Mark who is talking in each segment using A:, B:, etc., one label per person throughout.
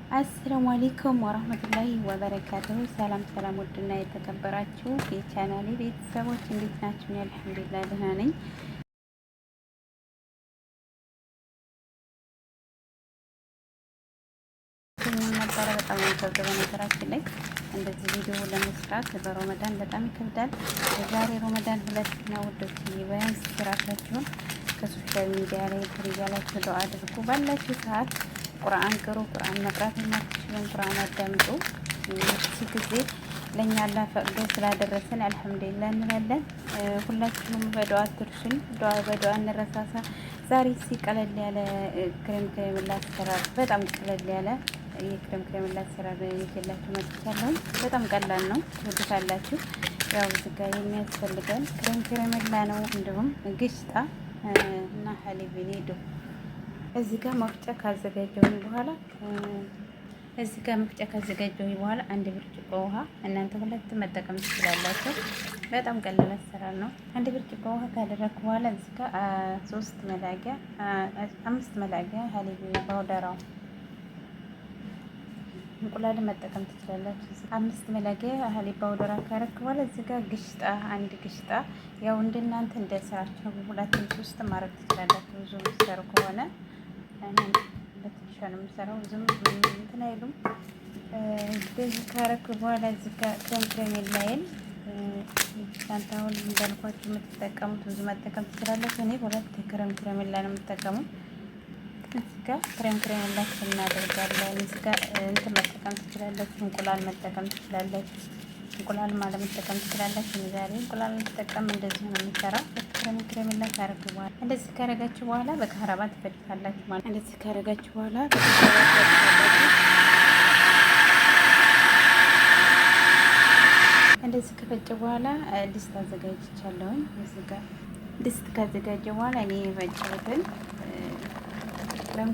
A: አሰላሙ አለይኩም ወራህመቱላሂ ወበረካቱሁ። ሰላም ሰላም፣ ውድና የተከበራችሁ የቻናሌ ቤተሰቦች እንዴት ናችሁ? አልሐምዱሊላህ ደህና ነኝ። ነበረ በጣም የሚከብደው በነገራችን ላይ እንደዚህ ቪዲዮ ለመስራት በረመዳን በጣም ይከብዳል። ዛሬ ረመዳን 2 ነው ውዶች። ቢያንስ ስራታችሁን ከሶሻል ሚዲያ ላይ ትሪያላችሁ ዱዓ አድርጉ። ባላችሁ ሰዓት ቁርአን ቅሩ። ቁርአን መቅራት የማትችሉን ቁርአን አዳምጡ። እዚህ ጊዜ ለእኛ አላህ ፈቅዶ ስላደረሰን አልሐምዱሊላህ እንላለን። ሁላችሁም በዱዓ አትርሱን። በዱዓ እንረሳሳ። ዛሬ ቀለል ያለ ክሬም ላሰራር፣ በጣም ቀለል ያለ የክሬም ላሰራር ይዤላችሁ መጥቻለሁ። በጣም ቀላል ነው፣ ትወዱታላችሁ። ያው እዚህ ጋር የሚያስፈልገን ክሬም ነው፣ እንዲሁም ግሽጣ እና ሀሊብ ኒዶ። እዚህ ጋር መፍጫ ካዘጋጀሁኝ በኋላ አንድ ብርጭቆ ውሃ፣ እናንተ ሁለት መጠቀም ትችላላችሁ። በጣም ቀላል አሰራር ነው። አንድ ብርጭቆ ውሃ ካደረግኩ በኋላ እዚህ ጋር 5 መላጊያ ሀሊብ ፓውደራው፣ እንቁላል መጠቀም ትችላላችሁ። 5 መላጊያ ሀሊብ ፓውደር ካረክ በኋላ እዚህ ጋር ግሽጣ፣ አንድ ግሽጣ። ያው እንደናንተ እንደ ስራችሁ 2-3 ማድረግ ትችላላችሁ። ብዙ ምሰሩ ከሆነ በትንሿ ነው የምሰራው፣ ብዙም እንትን አይሉም። እንደዚህ ካረክ በኋላ እዚህ ጋር ክሬም የላይን እናንተ አሁን እንዳልኳችሁ የምትጠቀሙት ብዙ መጠቀም ትችላላችሁ። እኔ 2 ክሬም የላ ነው የምጠቀሙ። እዚህ ጋር ክሬም የላችሁ እናደርጋለን። እዚህ ጋር እንትን መጠቀም ትችላላችሁ፣ እንቁላል መጠቀም ትችላላችሁ። እንቁላል ማለት መጠቀም ትችላላችሁ። ዛሬ እንቁላል መጠቀም እንደዚህ ነው የሚሰራው። ክሬም የላ ካረክ በኋላ እንደዚህ ካረጋችሁ በኋላ በካራባ ትፈጭታላችሁ ማለት። እንደዚህ ካረጋችሁ በኋላ እንደዚህ ከፈጨ በኋላ ድስት አዘጋጅቻለሁኝ። እዚህ ጋር ድስት ካዘጋጀ በኋላ እኔ የፈጨሁትን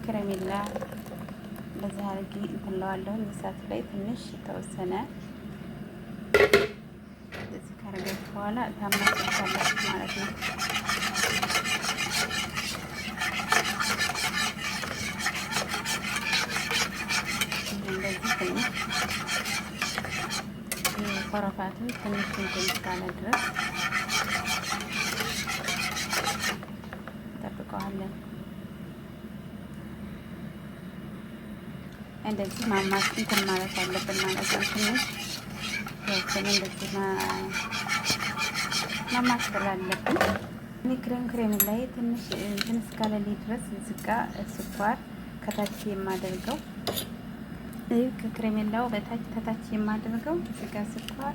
A: ክሬሜላ በዚህ አድርጌ እንትን እለዋለሁ። እሳት ላይ ትንሽ የተወሰነ እንደዚህ ካረጋችሁ በኋላ ታማስሉታላችሁ ማለት ነው። እንደዚህ ትንሽ ኮረፋቱ ትንሽ እንትን እስካለ ድረስ እንጠብቀዋለን። እንደዚህ ማማስ እንትን ማለት አለብን ማለት ነው። ትንሽ እንደዚህ ማማሰል አለብን። እኔ ክሬም ላይ ትንሽ እንትን እስካለልኝ ድረስ እዚህ ጋር ስኳር ከታች የማደርገው ከክሬሜላው በታች ከታች የማደርገው እዚህ ጋር ስኳር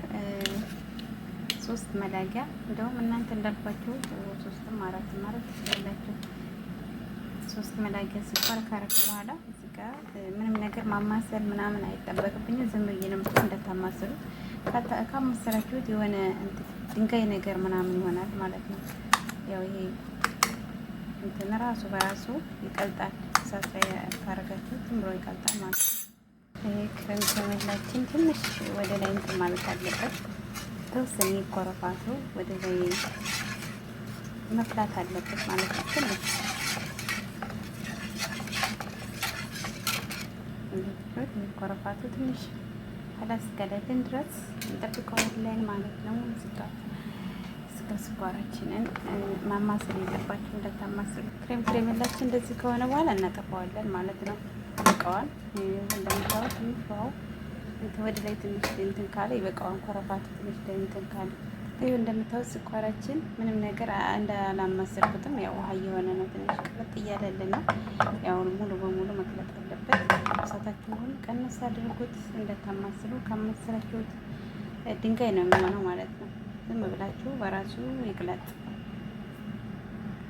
A: 3 መላጊያ። እንደውም እናንተ እንዳልኳችሁ 3ም 4ም ማለት ትችላላችሁ። 3 መላጊያ ስኳር ካረኩ በኋላ እዚህ ጋር ምንም ነገር ማማሰል ምናምን አይጠበቅብኝም። ዝም ብዬ ነው እንደታማሰሉ። ካማሰላችሁት የሆነ ድንጋይ ነገር ምናምን ይሆናል ማለት ነው። ያው ይሄ እንትን ራሱ በራሱ ይቀልጣል። እሳት ላይ ካረጋችሁት ዝም ብሎ ይቀልጣል ማለት ነው። ይሄ ክሬሜላችን ትንሽ ወደ ላይ እንትን ማለት አለበት። ተወሰነ ኮረፋቱ ወደ ላይ መፍላት አለበት ማለት ነው። ትንሽ ኮረፋቱ ትንሽ ካላስገደልን ድረስ እንጠብቀዋለን ማለት ነው። ስኳራችንን ማማሰል የለባችሁ፣ እንደታማስሉ። ክሬሜላችን እንደዚህ ከሆነ በኋላ እናጠፋዋለን ማለት ነው። ይበቃዋል። እንደምታዩት ትንሽ ውሃው ወደ ላይ ትንሽ እንትን ካለ ይበቃዋል። ኮረፋቱ ትንሽ እንትን ካለ ይሄ እንደምታዩት ስኳራችን ምንም ነገር እንዳላማሰልኩትም ያው ውሃ እየሆነ ነው። ትንሽ ቅልጥ እያለልን ነው። ያው ሙሉ በሙሉ መቅለጥ አለበት። እሳታችሁን ቀነስ አድርጉት እንደታማስሉ። ካማሰላችሁት ድንጋይ ነው የሚሆነው ማለት ነው። ዝም ብላችሁ በራሱ ይቅለጥ።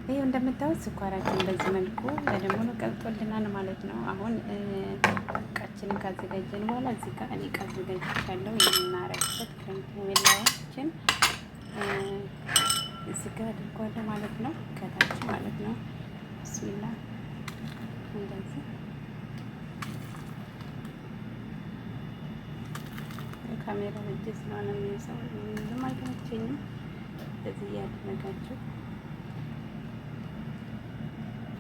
A: ይሄ እንደምታዩት ስኳራችን በዚህ መልኩ በደንብ ቀልጦልናል ማለት ነው። አሁን እቃችንን ካዘጋጀን በኋላ እዚህ ጋር እኔ እቃ አዘጋጅቻለሁ። የምናረግበት ክሬሜላችን እዚህ ጋር አድርጓለሁ ማለት ነው፣ ከታች ማለት ነው። ብስሚላ እንደዚህ ካሜራ እጅ ስለሆነ የሚያሳው ምንም አይተመቸኝም። እንደዚህ እያደረጋችሁ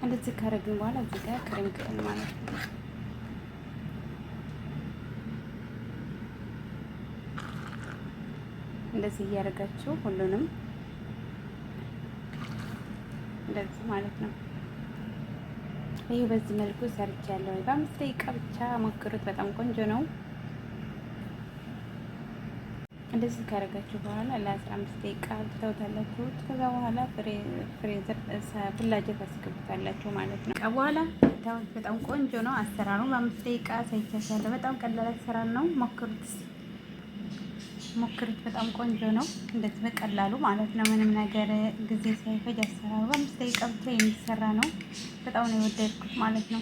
A: እንደዚህ ካረግን በኋላ እዚህ ጋር ክሬም ማለት ነው። እንደዚህ እያደረጋችሁ ሁሉንም እንደዚህ ማለት ነው። ይህ በዚህ መልኩ ሰርቻለሁ። በ5 ደቂቃ ብቻ ሞክሩት። በጣም ቆንጆ ነው። እንደዚህ ካደረጋችሁ በኋላ ለ15 ደቂቃ ትተውታላችሁ። ከዛ በኋላ ፍሬዘር ፍላጀት ታስገቡታላችሁ ማለት ነው። በኋላ ታውት በጣም ቆንጆ ነው አሰራሩ። በ5 ደቂቃ ሳይቻቻለሁ። በጣም ቀላል አሰራር ነው። ሞክሩት። በጣም ቆንጆ ነው። እንደዚህ በቀላሉ ማለት ነው። ምንም ነገር ጊዜ ሳይፈጅ አሰራሩ በ5 ደቂቃ ብቻ የሚሰራ ነው። በጣም ነው የወደድኩት ማለት ነው።